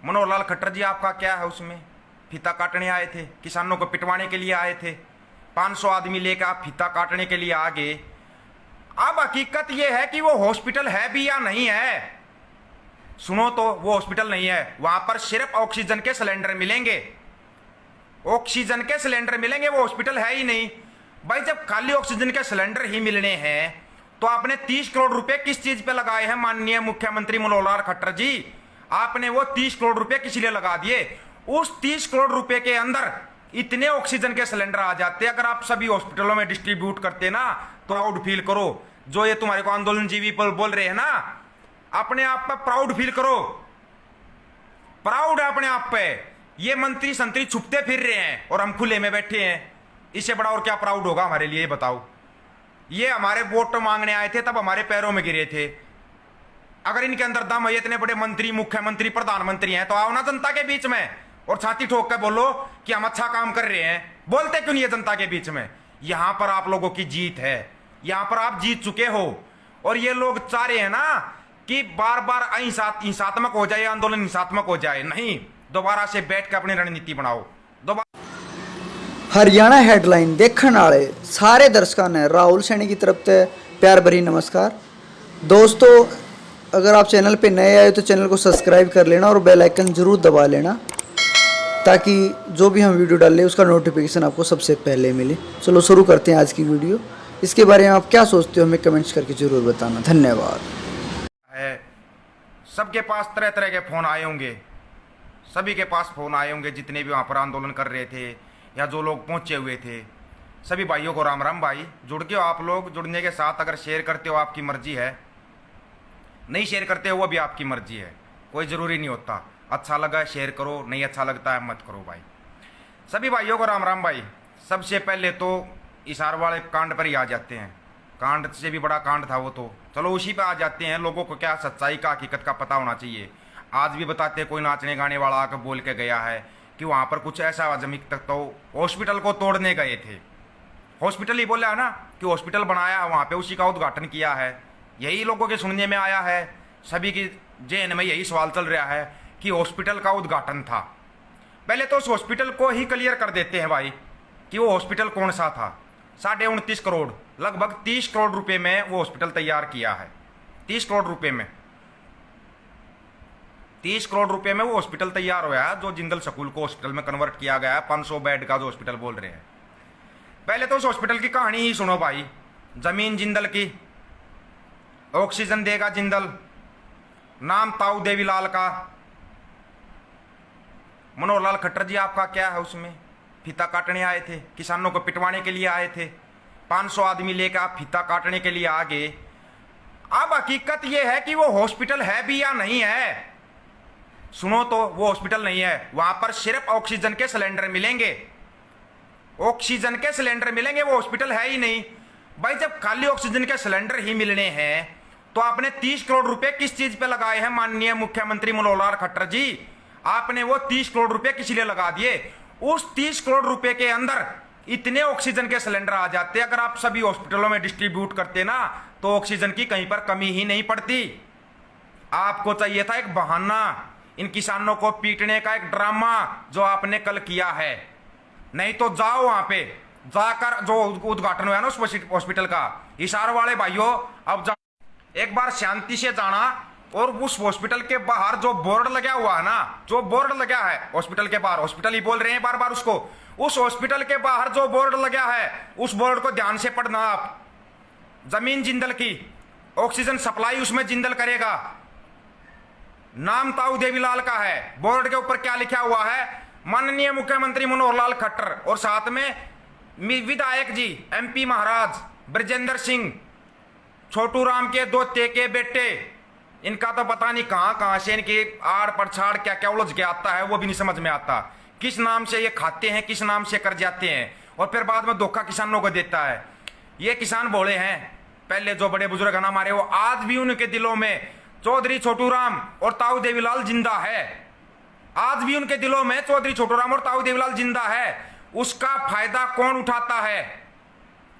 मनोहर लाल खट्टर जी आपका क्या है उसमें? फीता काटने आए थे, किसानों को पिटवाने के लिए आए थे, 500 आदमी लेकर आप फीता काटने के लिए आ गए। अब हकीकत यह है कि वो हॉस्पिटल है भी या नहीं है। सुनो तो, वो हॉस्पिटल नहीं है, वहां पर सिर्फ ऑक्सीजन के सिलेंडर मिलेंगे, ऑक्सीजन के सिलेंडर मिलेंगे, वो हॉस्पिटल है ही नहीं। भाई जब खाली ऑक्सीजन के सिलेंडर ही मिलने हैं तो आपने 30 करोड़ रुपए किस चीज पे लगाए हैं माननीय मुख्यमंत्री मनोहर लाल खट्टर जी? आपने वो 30 करोड़ रुपए किस लिए लगा दिए? उस 30 करोड़ रुपए के अंदर इतने ऑक्सीजन के सिलेंडर आ जाते। अगर आप सभी हॉस्पिटलों में डिस्ट्रीब्यूट करते ना तो प्राउड फील करो। जो ये तुम्हारे को आंदोलन जीवी पर बोल रहे हैं ना, अपने आप पर प्राउड फील करो, प्राउड है अपने आप पे। ये मंत्री संतरी छुपते फिर रहे हैं और हम खुले में बैठे हैं, इससे बड़ा और क्या प्राउड होगा हमारे लिए? बताओ। ये हमारे वोट मांगने आए थे तब हमारे पैरों में गिरे थे। अगर इनके अंदर दम है, इतने बड़े मंत्री, मुख्यमंत्री, प्रधानमंत्री हैं, तो आओ ना जनता के बीच में और छाती ठोक कर बोलो कि हम अच्छा काम कर रहे हैं। बोलते क्यों नहीं है जनता के बीच में? यहां पर आप लोगों की जीत है, यहां पर आप जीत चुके हो। और ये लोग चाह रहे हैं ना कि बार बार हिंसात्मक हो जाए, आंदोलन हिंसात्मक हो जाए। नहीं, दोबारा से बैठ कर अपनी रणनीति बनाओ। हरियाणा हेडलाइन देखने वाले सारे दर्शकों ने राहुल सैनी की तरफ से प्यार भरी नमस्कार। दोस्तों, अगर आप चैनल पे नए आए तो चैनल को सब्सक्राइब कर लेना और बेल आइकन जरूर दबा लेना, ताकि जो भी हम वीडियो डालें उसका नोटिफिकेशन आपको सबसे पहले मिले। चलो शुरू करते हैं आज की वीडियो। इसके बारे में आप क्या सोचते हो हमें कमेंट्स करके जरूर बताना। धन्यवाद। सबके पास तरह तरह के फोन आए होंगे, सभी के पास फोन आए होंगे, जितने भी वहाँ पर आंदोलन कर रहे थे या जो लोग पहुँचे हुए थे। सभी भाइयों को राम राम। भाई जुड़ के हो आप लोग, जुड़ने के साथ अगर शेयर करते हो आपकी मर्जी है, नहीं शेयर करते हो वो भी आपकी मर्जी है, कोई ज़रूरी नहीं होता। अच्छा लगा शेयर करो, नहीं अच्छा लगता है मत करो भाई। सभी भाइयों को राम राम। भाई सबसे पहले तो इशार वाले कांड पर ही आ जाते हैं। कांड से भी बड़ा कांड था वो, तो चलो उसी पे आ जाते हैं। लोगों को क्या सच्चाई का, हकीकत का पता होना चाहिए। आज भी बताते कोई नाचने गाने वाला आकर बोल के गया है कि वहाँ पर कुछ ऐसा जमीन तक तो हॉस्पिटल को तोड़ने गए थे। हॉस्पिटल ही बोला है ना कि हॉस्पिटल बनाया वहाँ पे, उसी का उद्घाटन किया है। यही लोगों के सुनने में आया है, सभी की जेन में यही सवाल चल रहा है कि हॉस्पिटल का उद्घाटन था। पहले तो उस हॉस्पिटल को ही क्लियर कर देते हैं भाई कि वो हॉस्पिटल कौन सा था। 29.5 करोड़, लगभग 30 करोड़ रुपए में वो हॉस्पिटल तैयार किया है। 30 करोड़ रुपए में, 30 करोड़ रुपए में वो हॉस्पिटल तैयार हुआ है, जो जिंदल स्कूल को हॉस्पिटल में कन्वर्ट किया गया है। 500 बेड का जो हॉस्पिटल बोल रहे हैं। पहले तो उस हॉस्पिटल की कहानी ही सुनो भाई। जमीन जिंदल की, ऑक्सीजन देगा जिंदल, नाम ताऊ देवीलाल का। मनोहर लाल खट्टर जी आपका क्या है उसमें? फीता काटने आए थे, किसानों को पिटवाने के लिए आए थे, 500 आदमी लेकर आप फीता काटने के लिए आ गए। अब हकीकत यह है कि वो हॉस्पिटल है भी या नहीं है। सुनो तो, वो हॉस्पिटल नहीं है, वहां पर सिर्फ ऑक्सीजन के सिलेंडर मिलेंगे, ऑक्सीजन के सिलेंडर मिलेंगे, वो हॉस्पिटल है ही नहीं। भाई जब खाली ऑक्सीजन के सिलेंडर ही मिलने हैं तो आपने 30 करोड़ रुपए किस चीज पे लगाए हैं माननीय मुख्यमंत्री मनोहर लाल खट्टर जी? आपने वो 30 करोड़ रुपए किस लिए लगा दिए? उस 30 करोड़ रुपए के अंदर इतने ऑक्सीजन के सिलेंडर आ जाते। अगर आप सभी हॉस्पिटलों में डिस्ट्रीब्यूट करते ना तो ऑक्सीजन की कहीं पर कमी ही नहीं पड़ती। आपको चाहिए था एक बहाना, इन किसानों को पीटने का एक ड्रामा जो आपने कल किया है। नहीं तो जाओ वहां पे जाकर, जो उद्घाटन हुआ ना उस हॉस्पिटल का, इशार वाले भाइयों अब जाओ, एक बार शांति से जाना और उस हॉस्पिटल के बाहर जो बोर्ड लगा हुआ है ना, जो बोर्ड लगा है हॉस्पिटल के बाहर, हॉस्पिटल ही बोल रहे हैं बार बार उसको, उस हॉस्पिटल के बाहर जो बोर्ड लगा है उस बोर्ड को ध्यान से पढ़ना आप। जमीन जिंदल की, ऑक्सीजन सप्लाई उसमें जिंदल करेगा, नाम ताऊ देवीलाल का है। बोर्ड के ऊपर क्या लिखा हुआ है? माननीय मुख्यमंत्री मनोहर लाल खट्टर, और साथ में विधायक जी MP महाराज ब्रजेंद्र सिंह, छोटू राम के दोते के बेटे। इनका तो पता नहीं कहां कहां से इनकी आड़ पड़छाड़ क्या क्या उलझ के आता है, वो भी नहीं समझ में आता। किस नाम से ये खाते हैं, किस नाम से कर जाते हैं, और फिर बाद में धोखा किसानों को देता है। ये किसान बोले हैं, पहले जो बड़े बुजुर्ग है ना हमारे, वो आज भी उनके दिलों में चौधरी छोटू राम और ताऊ देवीलाल जिंदा है। आज भी उनके दिलों में चौधरी छोटू राम और ताऊ देवीलाल जिंदा है। उसका फायदा कौन उठाता है?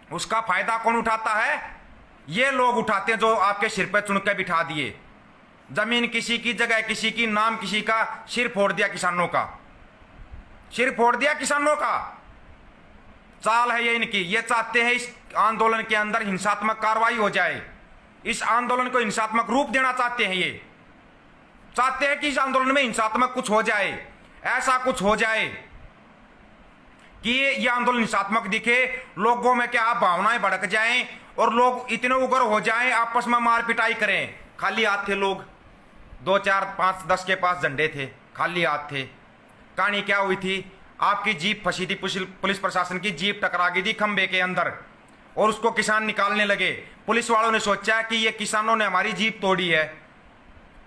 उसका फायदा कौन उठाता है? ये लोग उठाते हैं जो आपके सिर पर चुन के बिठा दिए। जमीन किसी की, जगह किसी की, नाम किसी का, सिर फोड़ दिया किसानों का, सिर फोड़ दिया किसानों का। चाल है ये इनकी। ये चाहते हैं इस आंदोलन के अंदर हिंसात्मक कार्रवाई हो जाए, इस आंदोलन को हिंसात्मक रूप देना चाहते हैं। ये चाहते हैं कि इस आंदोलन में हिंसात्मक कुछ हो जाए, ऐसा कुछ हो जाए कि ये आंदोलन हिंसात्मक दिखे, लोगों में क्या भावनाएं भड़क जाएं और लोग इतने उग्र हो जाएं, आपस में मार पिटाई करें। खाली हाथ थे लोग, 2 4 5 10 के पास झंडे थे, खाली हाथ थे। कहानी क्या हुई थी, आपकी जीप फंसी थी, पुलिस प्रशासन की जीप टकरा गई थी खंबे के अंदर और उसको किसान निकालने लगे। पुलिस वालों ने सोचा कि ये किसानों ने हमारी जीप तोड़ी है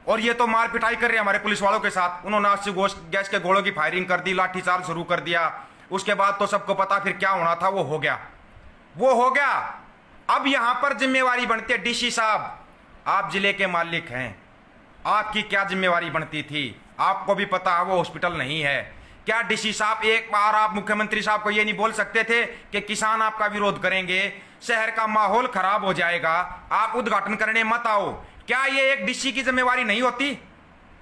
और ये तो मार पिटाई कर रहे हैं हमारे पुलिस वालों के साथ। उन्होंने आंसू गैस के गोलों की फायरिंग कर दी, लाठीचार्ज शुरू कर दिया। उसके बाद तो सबको पता फिर क्या होना था, वो हो गया, वो हो गया। अब यहां पर जिम्मेवारी बनती है, डीसी साहब आप जिले के मालिक हैं, आपकी क्या जिम्मेवारी बनती थी? आपको भी पता है वो हॉस्पिटल नहीं है। क्या डीसी साहब एक बार आप मुख्यमंत्री साहब को ये नहीं बोल सकते थे कि किसान आपका विरोध करेंगे, शहर का माहौल खराब हो जाएगा, आप उद्घाटन करने मत आओ? क्या ये एक डीसी की जिम्मेवारी नहीं होती?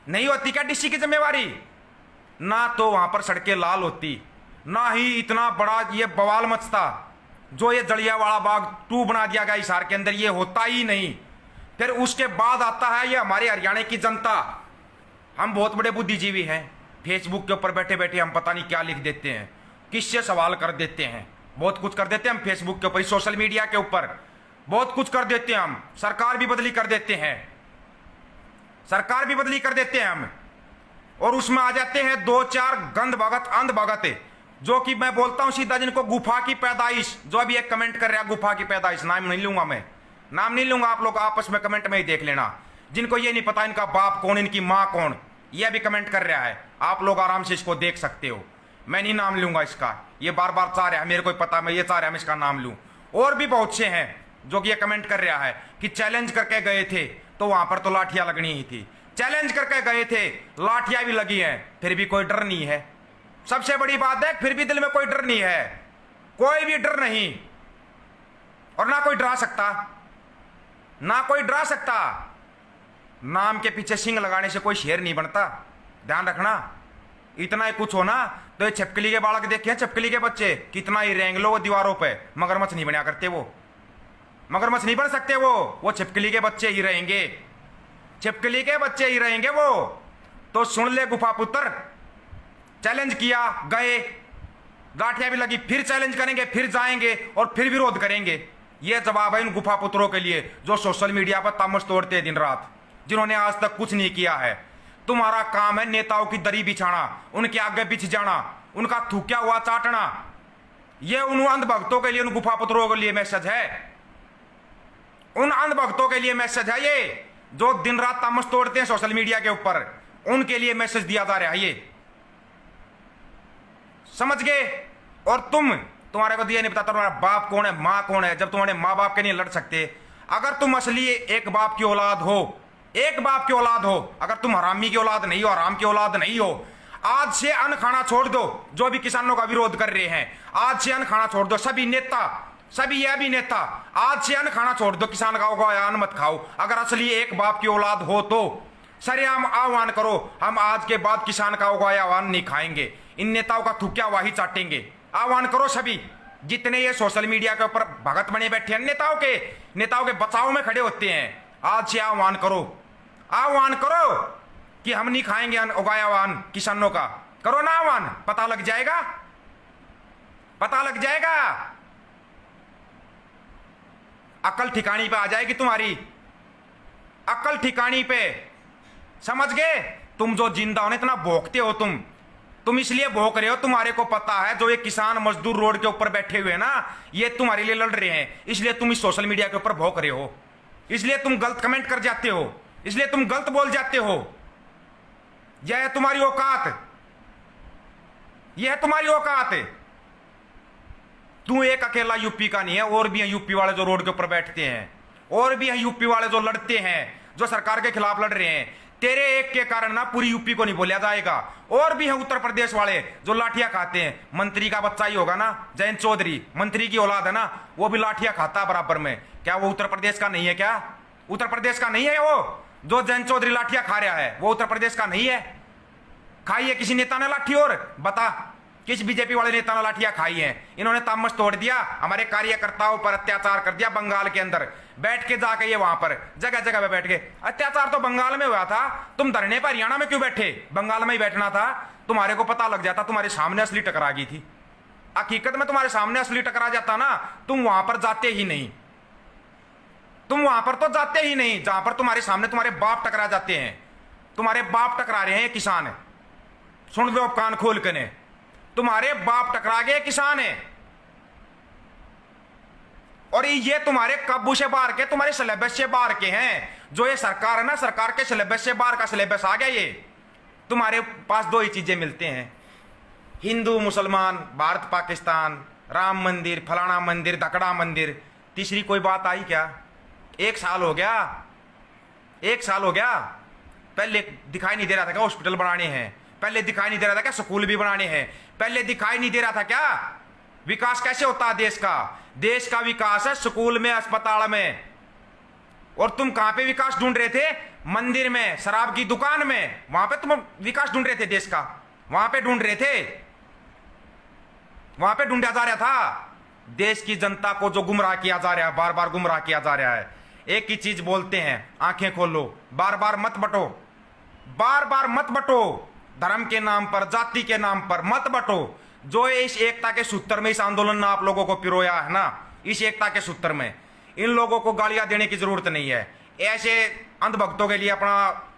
नहीं होती क्या डीसी की जिम्मेवारी? ना तो वहां पर सड़कें लाल होती, ना ही इतना बड़ा ये बवाल मचता जो ये जलियांवाला बाग 2 बना दिया गया हिसार के अंदर, ये होता ही नहीं। फिर उसके बाद आता है ये हमारे हरियाणा की जनता। हम बहुत बड़े बुद्धिजीवी हैं, फेसबुक के ऊपर बैठे बैठे हम पता नहीं क्या लिख देते हैं, किससे सवाल कर देते हैं, बहुत कुछ कर देते हैं हम फेसबुक के ऊपर, सोशल मीडिया के ऊपर बहुत कुछ कर देते हैं हम। सरकार भी बदली कर देते हैं, सरकार भी बदली कर देते हैं हम, और उसमें आ जाते हैं 2 4 गंद भगत अंध भगत, जो कि मैं बोलता हूं सीधा, जिनको गुफा की पैदाइश, जो अभी एक कमेंट कर रहा है गुफा की पैदाइश, नाम नहीं लूंगा मैं, नाम नहीं लूंगा, आप लोग आपस में कमेंट में ही देख लेना। जिनको ये नहीं पता इनका बाप कौन, इनकी माँ कौन, ये भी कमेंट कर रहा है, आप लोग आराम से इसको देख सकते हो। मैं नहीं नाम लूंगा इसका, ये बार बार चाह रहा है, मेरे को पता, मैं ये चाह रहा है मैं इसका नाम लूं। और भी बहुत से हैं जो कि ये कमेंट कर रहा है कि चैलेंज करके गए थे तो वहां पर तो लाठियां लगनी ही थी, चैलेंज करके गए थे, लाठियां भी लगी हैं, फिर भी कोई डर नहीं है। सबसे बड़ी बात है, फिर भी दिल में कोई डर नहीं है, कोई भी डर नहीं, और ना कोई डरा सकता, ना कोई डरा सकता। नाम के पीछे सिंग लगाने से कोई शेर नहीं बनता, ध्यान रखना। इतना ही कुछ हो ना तो ये छिपकली के बालक देखे हैं, छिपकली के बच्चे कितना ही रेंग लो वो दीवारों पे, मगरमच्छ नहीं बना करते, वो मगरमच्छ नहीं बन सकते, वो छिपकली के बच्चे ही रहेंगे, छिपकली के बच्चे ही रहेंगे वो। तो सुन ले गुफा पुत्र, चैलेंज किया, गए, गाठियां भी लगी, फिर चैलेंज करेंगे, फिर जाएंगे और फिर विरोध करेंगे। यह जवाब है इन गुफा पुत्रों के लिए जो सोशल मीडिया पर तामस तोड़ते हैं दिन रात, जिन्होंने आज तक कुछ नहीं किया है। तुम्हारा काम है नेताओं की दरी बिछाना, उनके आगे बिछ जाना, उनका थूकिया हुआ चाटना। यह उन अंधभक्तों के लिए, उन गुफा पुत्रों के लिए मैसेज है, उन अंधभक्तों के लिए मैसेज है ये, जो दिन रात तामस तोड़ते हैं सोशल मीडिया के ऊपर, उनके लिए मैसेज दिया जा रहा है ये, समझ गए? और तुम्हारे को दिया नहीं पता तुम्हारा बाप कौन है, मां कौन है, जब तुम्हारे माँ बाप के नहीं लड़ सकते। अगर तुम असली एक बाप की औलाद हो, एक बाप की औलाद हो, अगर तुम हरामी की औलाद नहीं हो, हराम की औलाद नहीं हो, आज से अन्न खाना छोड़ दो। जो भी किसानों का विरोध कर रहे हैं, आज से अन्न खाना छोड़ दो। सभी नेता, सभी ये भी नेता, आज से अन्न खाना छोड़ दो, किसान का उगाया अन्न मत खाओ। अगर असली एक बाप की औलाद हो तो सरेआम आह्वान करो, हम आज के बाद किसान का उगाया अन्न नहीं खाएंगे, इन नेताओं का थूकिया वाही चाटेंगे। आह्वान करो सभी, जितने ये सोशल मीडिया के ऊपर भगत बने बैठे हैं, नेताओं के बचाव में खड़े होते हैं, आज से आह्वान करो, आह्वान करो कि हम नहीं खाएंगे उगाया हुआ अन्न किसानों का। करो ना आह्वान, पता लग जाएगा, पता लग जाएगा, अकल ठिकानी पे आ जाएगी तुम्हारी, अकल ठिकानी पे, समझ गए? तुम जो जिंदा हो ना, इतना भोंकते हो तुम इसलिए भोंक रहे हो, तुम्हारे को पता है जो ये किसान मजदूर रोड के ऊपर बैठे हुए ना, ये तुम्हारे लिए लड़ रहे हैं, इसलिए तुम इस सोशल मीडिया के ऊपर भोंक रहे हो, इसलिए तुम गलत कमेंट कर जाते हो, इसलिए तुम गलत बोल जाते हो। यह है तुम्हारी औकात, यह है तुम्हारी औकात। तू एक अकेला यूपी का नहीं है, और भी हैं यूपी वाले जो रोड के ऊपर बैठते हैं, और भी हैं यूपी वाले जो लड़ते हैं, जो सरकार के खिलाफ लड़ रहे हैं। तेरे एक के कारण ना पूरी यूपी को नहीं बोला जाएगा। और भी हैं उत्तर प्रदेश वाले जो लाठियां खाते हैं, मंत्री का बच्चा ही होगा ना, जयंत चौधरी मंत्री की औलाद है ना, वो भी लाठियां खाता बराबर में। क्या वो उत्तर प्रदेश का नहीं है? क्या उत्तर प्रदेश का नहीं है वो? जो जयंत चौधरी लाठियां खा रहा है वो उत्तर प्रदेश का नहीं है? खाई है किसी नेता ने लाठी? और बता किस बीजेपी वाले नेता ने लाठियां खाई हैं? इन्होंने तामस तोड़ दिया, हमारे कार्यकर्ताओं पर अत्याचार कर दिया बंगाल के अंदर बैठ के जाके, ये वहां पर जगह जगह पे बैठ के। अत्याचार तो बंगाल में हुआ था, तुम धरने पर हरियाणा में क्यों बैठे? बंगाल में ही बैठना था, तुम्हारे को पता लग जाता, तुम्हारे सामने असली टकरा गई थी। हकीकत में तुम्हारे सामने असली टकरा जाता ना, तुम वहां पर जाते ही नहीं, तुम वहां पर तो जाते ही नहीं जहां पर तुम्हारे सामने तुम्हारे बाप टकरा जाते हैं। तुम्हारे बाप टकरा रहे हैं किसान, सुन लो कान खोल के ने, तुम्हारे बाप टकरा गए किसान है। और ये तुम्हारे काबू से बाहर के, तुम्हारे सिलेबस से बाहर के हैं। जो ये सरकार है ना, सरकार के सिलेबस से बाहर का सिलेबस आ गया। ये तुम्हारे पास दो ही चीजें मिलते हैं, हिंदू मुसलमान, भारत पाकिस्तान, राम मंदिर, फलाना मंदिर, धकड़ा मंदिर। तीसरी कोई बात आई क्या? 1 साल हो गया, 1 साल हो गया। पहले दिखाई नहीं दे रहा था क्या हॉस्पिटल बनाने हैं? पहले दिखाई नहीं दे रहा था क्या स्कूल भी बनाने हैं? पहले दिखाई नहीं दे रहा था क्या विकास कैसे होता है देश का? देश का विकास है स्कूल में, अस्पताल में। और तुम कहां पे विकास ढूंढ रहे थे? मंदिर में, शराब की दुकान में, वहां पे तुम विकास ढूंढ रहे थे देश का, वहां पे ढूंढ रहे थे, वहां पे ढूंढा जा रहा था। देश की जनता को जो गुमराह किया जा रहा है, बार बार गुमराह किया जा रहा है। एक ही चीज बोलते हैं, आंखें खोलो, बार बार मत बटो, बार बार मत बटो, धर्म के नाम पर, जाति के नाम पर मत बटो। जो इस एकता के सूत्र में, इस आंदोलन ने आप लोगों को पिरोया है ना, इस एकता के सूत्र में इन लोगों को गालियां देने की जरूरत नहीं है। ऐसे अंधभक्तों के लिए अपना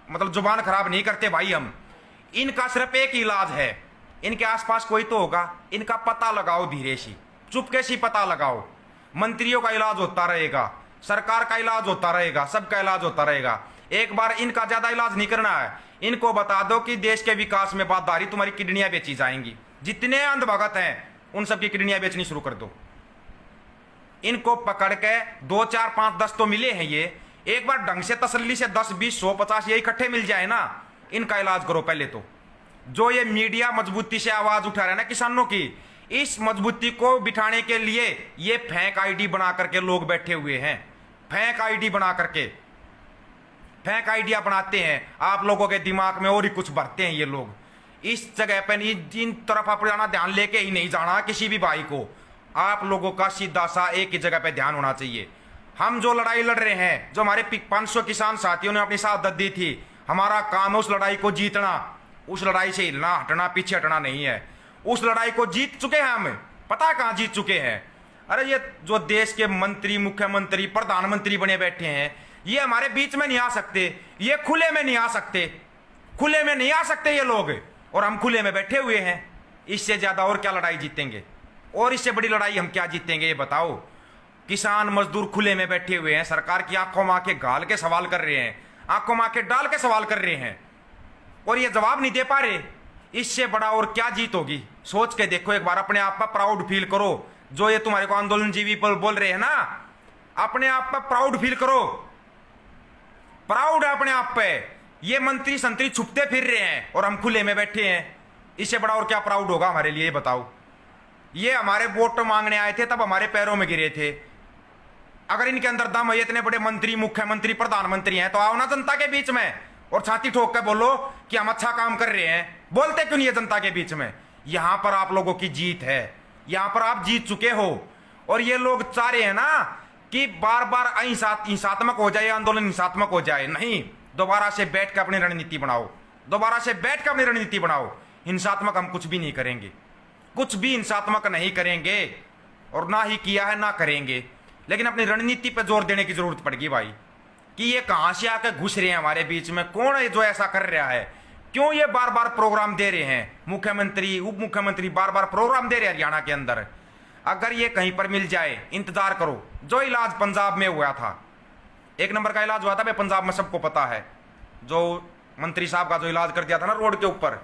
मतलब जुबान खराब नहीं करते भाई हम। इनका सिर्फ एक ही इलाज है, इनके आसपास कोई तो होगा, इनका पता लगाओ, धीरे सी चुपके सी पता लगाओ। मंत्रियों का इलाज होता रहेगा, सरकार का इलाज होता रहेगा, सबका इलाज होता रहेगा। एक बार इनका ज्यादा इलाज नहीं करना है, इनको बता दो कि देश के विकास में बात दारी, तुम्हारी किडनियां बेची जाएंगी। जितने अंधभगत हैं उन सबकी किडनियां बेचनी शुरू कर दो। इनको पकड़ के 2, 4, 5, 10 तो मिले हैं ये, एक बार ढंग से तसल्ली से 10, 20, 100, 50 ये इकट्ठे मिल जाए ना, इनका इलाज करो पहले तो। जो ये मीडिया मजबूती से आवाज उठा रहा है ना किसानों की, इस मजबूती को बिठाने के लिए ये फेक आईडी बना करके लोग बैठे हुए हैं। फेक आईडी बना करके, फेक आइडिया बनाते हैं, आप लोगों के दिमाग में और ही कुछ भरते हैं ये लोग। इस जगह पे जिन तरफ अपना ध्यान लेके ही नहीं जाना किसी भी भाई को। आप लोगों का सीधा सा एक ही जगह पे ध्यान होना चाहिए। हम जो लड़ाई लड़ रहे हैं, जो हमारे 500 किसान साथियों ने अपनी शहादत दी थी, हमारा काम है उस लड़ाई को जीतना। उस लड़ाई से हिलना, हटना, पीछे हटना नहीं है। उस लड़ाई को जीत चुके हैं हम, पता है कहां जीत चुके हैं? अरे ये जो देश के मंत्री, मुख्यमंत्री, प्रधानमंत्री बने बैठे हैं, ये हमारे बीच में नहीं आ सकते, ये खुले में नहीं आ सकते, खुले में नहीं आ सकते ये लोग, और हम खुले में बैठे हुए हैं। इससे ज्यादा और क्या लड़ाई जीतेंगे? और इससे बड़ी लड़ाई हम क्या जीतेंगे ये बताओ? किसान मजदूर खुले में बैठे हुए हैं, सरकार की आंखों में आंखें गाल के सवाल कर रहे हैं, आंखों में आंखें डाल के सवाल कर रहे हैं, और ये जवाब नहीं दे पा रहे। इससे बड़ा और क्या जीत होगी? सोच के देखो एक बार, अपने आप पर प्राउड फील करो। जो ये तुम्हारे को आंदोलन जीवी पर बोल रहे हैं ना, अपने आप पर प्राउड फील करो, प्राउड है अपने आप पे। ये मंत्री संतरी छुपते फिर रहे हैं और हम खुले में बैठे हैं, इससे बड़ा और क्या प्राउड होगा हमारे लिए? बताओ। ये हमारे वोट मांगने आए थे, तब हमारे पैरों में गिरे थे। अगर इनके अंदर दम है, इतने बड़े मंत्री, मुख्यमंत्री, प्रधानमंत्री हैं, तो आओ ना जनता के बीच में और छाती ठोक कर बोलो कि हम अच्छा काम कर रहे हैं। बोलते क्यों नहीं है जनता के बीच में? यहां पर आप लोगों की जीत है, यहां पर आप जीत चुके हो। और ये लोग चाह रहे हैं ना कि बार बार हिंसात्मक हो जाए, आंदोलन हिंसात्मक हो जाए। नहीं, दोबारा से बैठ कर अपनी रणनीति बनाओ, दोबारा से बैठ कर अपनी रणनीति बनाओ। हिंसात्मक हम कुछ भी नहीं करेंगे, कुछ भी हिंसात्मक नहीं करेंगे, और ना ही किया है ना करेंगे। लेकिन अपनी रणनीति पर जोर देने की जरूरत पड़ेगी भाई, कि ये कहां से आकर घुस रहे हैं हमारे बीच में, कौन है जो ऐसा कर रहा है, क्यों ये बार बार प्रोग्राम दे रहे हैं, मुख्यमंत्री, उप मुख्यमंत्री बार बार प्रोग्राम दे रहे हैं हरियाणा के अंदर। अगर ये कहीं पर मिल जाए, इंतजार करो। जो इलाज पंजाब में हुआ था, 1 नंबर का इलाज हुआ था भाई पंजाब में, सबको पता है। जो मंत्री साहब का जो इलाज कर दिया था ना रोड के ऊपर,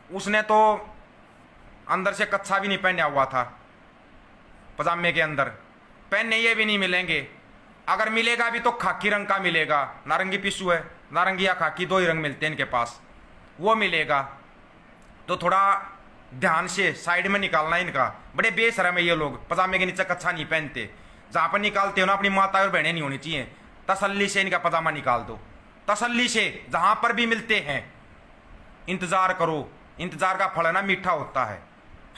उसने तो अंदर से कच्छा भी नहीं पहना हुआ था, पजामे के अंदर पहनने ये भी नहीं मिलेंगे। अगर मिलेगा भी तो खाकी रंग का मिलेगा, नारंगी पिस्सू है, नारंगी या खाकी 2 ही रंग मिलते हैं इनके पास, वो मिलेगा। तो थोड़ा ध्यान से साइड में निकालना इनका। बड़े बेशरम है ये लोग, पजामे के नीचे कच्छा नहीं पहनते। जहां पर निकालते हो ना, अपनी माता और बहनें नहीं होनी चाहिए, तसल्ली से इनका पजामा निकाल दो, तसल्ली से, जहां पर भी मिलते हैं। इंतजार करो, इंतजार का फल है ना मीठा होता है,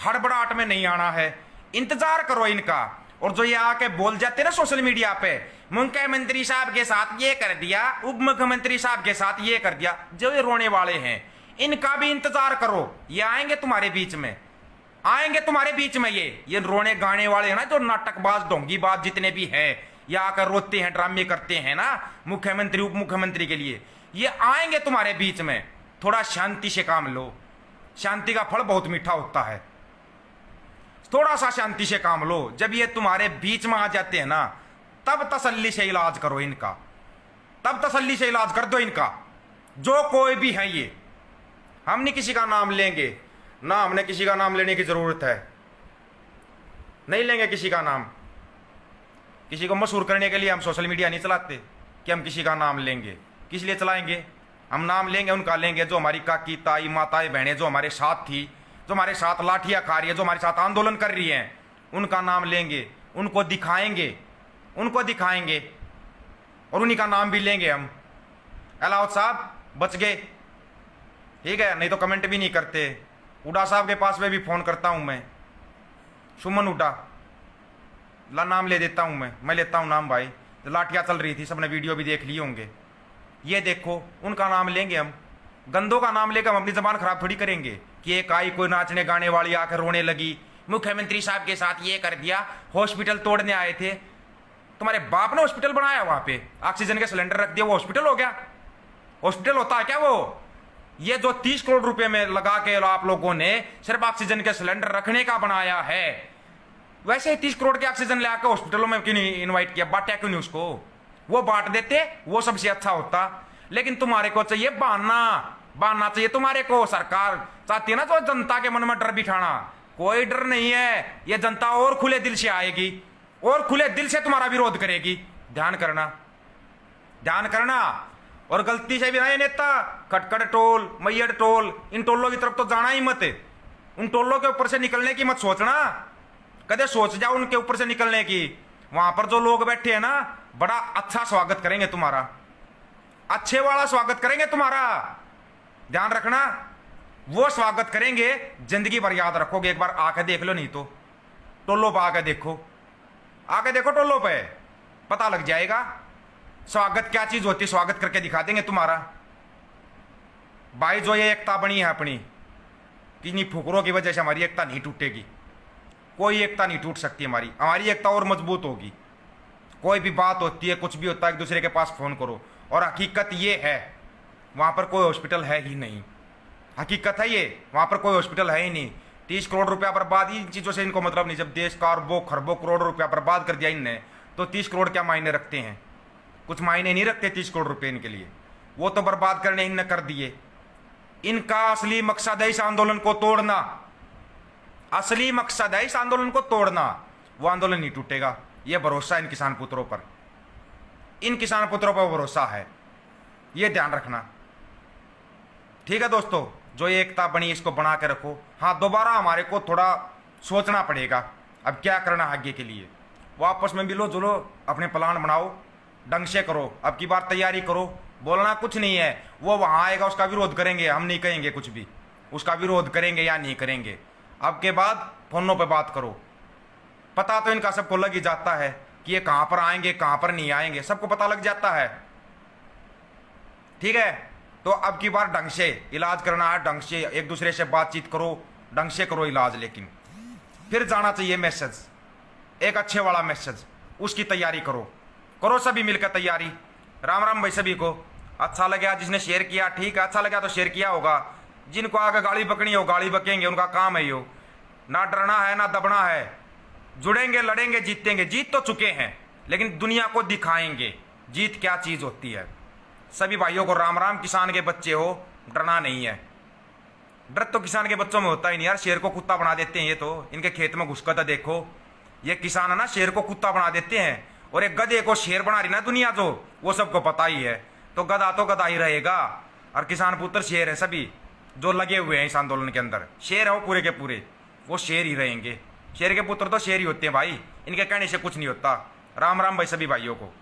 हड़बड़ाहट में नहीं आना है, इंतजार करो इनका। और जो ये आके बोल जाते ना सोशल मीडिया पे, मुख्यमंत्री साहब के साथ ये कर दिया, उप मुख्यमंत्री साहब के साथ ये कर दिया, जो ये रोने वाले हैं इनका भी इंतजार करो। ये आएंगे तुम्हारे बीच में, आएंगे तुम्हारे बीच में। ये रोने गाने वाले हैं ना, जो नाटकबाज ढोंगीबाज जितने भी हैं, ये आकर रोते हैं, ड्रामे करते हैं ना मुख्यमंत्री उप मुख्यमंत्री के लिए, ये आएंगे तुम्हारे बीच में। थोड़ा शांति से काम लो, शांति का फल बहुत मीठा होता है। थोड़ा सा शांति से काम लो। जब ये तुम्हारे बीच में आ जाते हैं ना, तब तसल्ली से इलाज करो इनका, तब तसल्ली से इलाज कर दो इनका। जो कोई भी है ये, हम नहीं किसी का नाम लेंगे ना, हमने किसी का नाम लेने की जरूरत है, नहीं लेंगे किसी का नाम। किसी को मशहूर करने के लिए हम सोशल मीडिया नहीं चलाते कि हम किसी का नाम लेंगे। किस लिए चलाएंगे? हम नाम लेंगे उनका लेंगे जो हमारी काकी ताई माताएं बहनें जो हमारे साथ थी, जो हमारे साथ लाठियां खा रही है, जो हमारे साथ आंदोलन कर रही हैं, उनका नाम लेंगे, उनको दिखाएंगे, उनको दिखाएंगे और उन्हीं का नाम भी लेंगे हम। अलाउद्दीन साहब बच गए, ठीक है, नहीं तो कमेंट भी नहीं करते। उडा साहब के पास में भी फोन करता हूं मैं, सुमन उडा, ला नाम ले देता हूं मैं लेता हूं नाम भाई। तो लाठियां चल रही थी, सबने वीडियो भी देख लिए होंगे। ये देखो उनका नाम लेंगे हम, गंदों का नाम लेकर हम अपनी जबान खराब थोड़ी करेंगे कि एक आई कोई नाचने गाने वाली आकर रोने लगी, मुख्यमंत्री साहब के साथ ये कर दिया, हॉस्पिटल तोड़ने आए थे। तुम्हारे बाप ने हॉस्पिटल बनाया वहां पे, ऑक्सीजन के सिलेंडर रख दिया, वो हॉस्पिटल हो गया? हॉस्पिटल होता है क्या वो? ये जो 30 करोड़ रुपए में लगा के आप लोगों ने सिर्फ ऑक्सीजन के सिलेंडर रखने का बनाया है, वैसे ही 30 करोड़ के ऑक्सीजन ले आकर हॉस्पिटलों में क्यों नहीं इन्वाइट किया? बांटा क्यों नहीं उसको? वो बांट देते, वो सबसे अच्छा होता। लेकिन तुम्हारे को चाहिए बहाना चाहिए तुम्हारे को। सरकार चाहती है ना जो जनता के मन में डर बिठाना, कोई डर नहीं है। ये जनता और खुले दिल से आएगी और खुले दिल से तुम्हारा विरोध करेगी। ध्यान करना, ध्यान करना। और गलती से भी ना ये नेता खटखट टोल, मैयड़ टोल, इन टोलों की तरफ तो जाना ही मत। उन टोलों के ऊपर से निकलने की मत सोचना, कदे सोच जाओ उनके ऊपर से निकलने की। वहां पर जो लोग बैठे हैं ना, बड़ा अच्छा स्वागत करेंगे तुम्हारा, अच्छे वाला स्वागत करेंगे तुम्हारा। ध्यान रखना, वो स्वागत करेंगे, जिंदगी भर याद रखोगे। एक बार आके देख लो, नहीं तो टोलो पे आके देखो, आके देखो टोलो पे, पता लग जाएगा स्वागत क्या चीज होती है। स्वागत करके दिखा देंगे तुम्हारा भाई। जो ये एकता बनी है अपनी, किन्हीं फुकरों की वजह से हमारी एकता नहीं टूटेगी, कोई एकता नहीं टूट सकती हमारी। हमारी एकता और मजबूत होगी। कोई भी बात होती है, कुछ भी होता है, एक दूसरे के पास फोन करो। और हकीकत ये है, वहां पर कोई हॉस्पिटल है ही नहीं। हकीकत है ये, वहां पर कोई हॉस्पिटल है ही नहीं। 30 करोड़ रुपया बर्बाद, इन चीजों से इनको मतलब नहीं। जब देश का अरबों खरबों करोड़ रुपया बर्बाद कर दिया इनने, तो 30 करोड़ क्या मायने रखते हैं? कुछ मायने नहीं रखते 30 करोड़ रुपए इनके लिए। वो तो बर्बाद करने इनने कर दिए। इनका असली मकसद है इस आंदोलन को तोड़ना, असली मकसद है इस आंदोलन को तोड़ना। वो आंदोलन नहीं टूटेगा, ये भरोसा है इन किसान पुत्रों पर, इन किसान पुत्रों पर भरोसा है, ये ध्यान रखना। ठीक है दोस्तों, जो ये एकता बनी इसको बना के रखो। हाँ, दोबारा हमारे को थोड़ा सोचना पड़ेगा अब क्या करना आगे के लिए। वो आपस में मिलो जुलो, अपने प्लान बनाओ, ढंग से करो। अब की बार तैयारी करो, बोलना कुछ नहीं है। वो वहां आएगा, उसका विरोध करेंगे, हम नहीं कहेंगे कुछ भी। उसका विरोध करेंगे या नहीं करेंगे, अब के बाद फोनों पे बात करो। पता तो इनका सबको लग ही जाता है कि ये कहां पर आएंगे कहां पर नहीं आएंगे, सबको पता लग जाता है। ठीक है, तो अब की बार ढंग से इलाज करना है, ढंग से एक दूसरे से बातचीत करो, ढंग से करो इलाज। लेकिन फिर जाना चाहिए मैसेज, एक अच्छे वाला मैसेज, उसकी तैयारी करो। करो सभी मिलकर तैयारी। राम राम भाई सभी को। अच्छा लगा जिसने शेयर किया, ठीक है, अच्छा लगा तो शेयर किया होगा। जिनको आगे गाड़ी बकनी हो गाड़ी बकेंगे, उनका काम है यो। ना डरना है ना दबना है, जुड़ेंगे, लड़ेंगे, जीतेंगे। जीत तो चुके हैं, लेकिन दुनिया को दिखाएंगे जीत क्या चीज होती है। सभी भाइयों को राम राम। किसान के बच्चे हो, डरना नहीं है। डर तो किसान के बच्चों में होता ही नहीं यार, शेर को कुत्ता बना देते हैं ये तो। इनके खेत में घुसकर तो देखो, ये किसान है ना, शेर को कुत्ता बना देते हैं। और एक गधे को शेर बना रही ना दुनिया, जो वो सबको पता ही है। तो गधा ही रहेगा, और किसान पुत्र शेर है। सभी जो लगे हुए हैं इस आंदोलन के अंदर शेर है, वो पूरे के पूरे वो शेर ही रहेंगे। शेर के पुत्र तो शेर ही होते हैं भाई, इनके कहने से कुछ नहीं होता। राम राम भाई सभी भाइयों को।